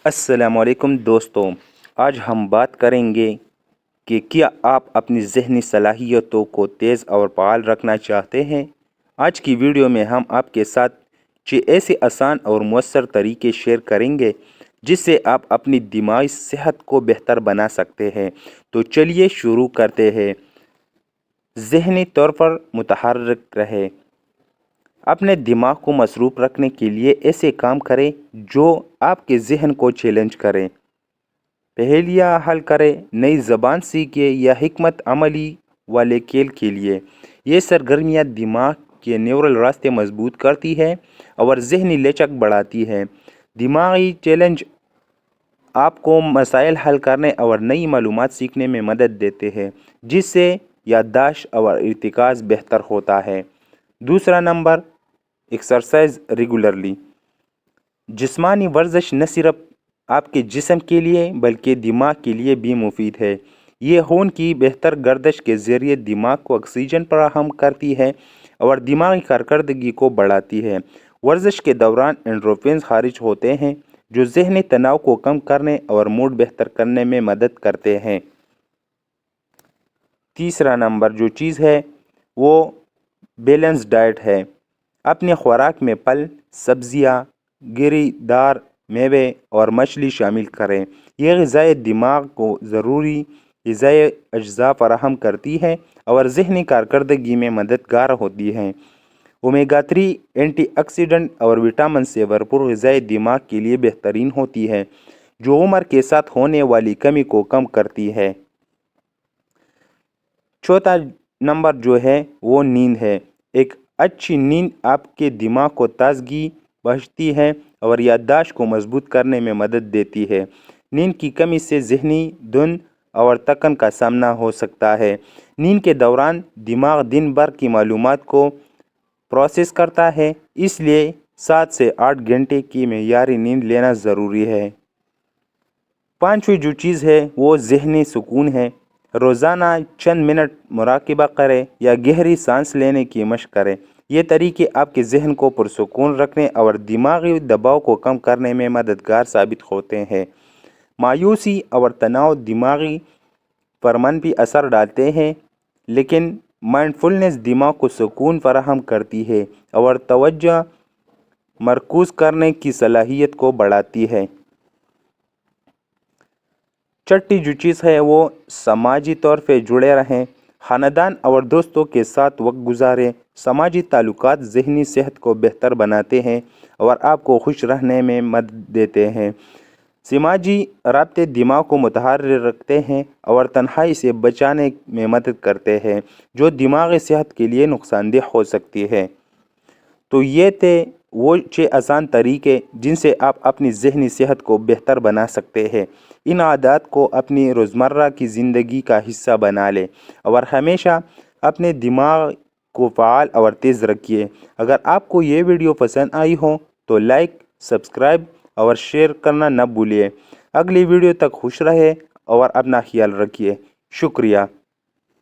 السلام علیکم دوستوں، آج ہم بات کریں گے کہ کیا آپ اپنی ذہنی صلاحیتوں کو تیز اور فعال رکھنا چاہتے ہیں۔ آج کی ویڈیو میں ہم آپ کے ساتھ 6 ایسے آسان اور مؤثر طریقے شیئر کریں گے جس سے آپ اپنی دماغی صحت کو بہتر بنا سکتے ہیں۔ تو چلیے شروع کرتے ہیں۔ ذہنی طور پر متحرک رہیں۔ اپنے دماغ کو مصروف رکھنے کے لیے ایسے کام کریں جو آپ کے ذہن کو چیلنج کریں۔ پہیلیاں حل کریں، نئی زبان سیکھیں یا حکمت عملی والے کھیل کھیلیے۔ یہ سرگرمیاں دماغ کے نیورل راستے مضبوط کرتی ہیں اور ذہنی لچک بڑھاتی ہیں۔ دماغی چیلنج آپ کو مسائل حل کرنے اور نئی معلومات سیکھنے میں مدد دیتے ہیں، جس سے یادداشت اور ارتکاز بہتر ہوتا ہے۔ دوسرا نمبر، ایکسرسائز ریگولرلی۔ جسمانی ورزش نہ صرف آپ کے جسم کے لیے بلکہ دماغ کے لیے بھی مفید ہے۔ یہ خون کی بہتر گردش کے ذریعے دماغ کو آکسیجن فراہم کرتی ہے اور دماغی کارکردگی کو بڑھاتی ہے۔ ورزش کے دوران اینڈورفنز خارج ہوتے ہیں جو ذہنی تناؤ کو کم کرنے اور موڈ بہتر کرنے میں مدد کرتے ہیں۔ تیسرا نمبر جو چیز ہے وہ بیلنس ڈائٹ ہے۔ اپنی خوراک میں پھل، سبزیاں، گری دار میوے اور مچھلی شامل کریں۔ یہ غذائیں دماغ کو ضروری غذائی اجزاء فراہم کرتی ہیں اور ذہنی کارکردگی میں مددگار ہوتی ہیں۔ اومیگا 3 اینٹی آکسیڈنٹ اور وٹامن سے بھرپور غذائیں دماغ کے لیے بہترین ہوتی ہیں، جو عمر کے ساتھ ہونے والی کمی کو کم کرتی ہے۔ چوتھا نمبر جو ہے وہ نیند ہے۔ ایک اچھی نیند آپ کے دماغ کو تازگی بخشتی ہے اور یادداشت کو مضبوط کرنے میں مدد دیتی ہے۔ نیند کی کمی سے ذہنی دھند اور تھکن کا سامنا ہو سکتا ہے۔ نیند کے دوران دماغ دن بھر کی معلومات کو پروسیس کرتا ہے، اس لیے 7 سے 8 گھنٹے کی معیاری نیند لینا ضروری ہے۔ پانچویں جو چیز ہے وہ ذہنی سکون ہے۔ روزانہ چند منٹ مراقبہ کریں یا گہری سانس لینے کی مشق کریں۔ یہ طریقے آپ کے ذہن کو پرسکون رکھنے اور دماغی دباؤ کو کم کرنے میں مددگار ثابت ہوتے ہیں۔ مایوسی اور تناؤ دماغی پر منفی اثر ڈالتے ہیں، لیکن مائنڈفلنس دماغ کو سکون فراہم کرتی ہے اور توجہ مرکوز کرنے کی صلاحیت کو بڑھاتی ہے۔ چھٹی جو چیز ہے وہ سماجی طور پہ جڑے رہیں۔ خاندان اور دوستوں کے ساتھ وقت گزاریں۔ سماجی تعلقات ذہنی صحت کو بہتر بناتے ہیں اور آپ کو خوش رہنے میں مدد دیتے ہیں۔ سماجی رابطے دماغ کو متحرک رکھتے ہیں اور تنہائی سے بچانے میں مدد کرتے ہیں، جو دماغی صحت کے لیے نقصان دہ ہو سکتی ہے۔ تو یہ تھے وہ 6 آسان طریقے جن سے آپ اپنی ذہنی صحت کو بہتر بنا سکتے ہیں۔ ان عادات کو اپنی روزمرہ کی زندگی کا حصہ بنا لیں اور ہمیشہ اپنے دماغ کو فعال اور تیز رکھیے۔ اگر آپ کو یہ ویڈیو پسند آئی ہو تو لائک، سبسکرائب اور شیئر کرنا نہ بھولیے۔ اگلی ویڈیو تک خوش رہے اور اپنا خیال رکھیے۔ شکریہ۔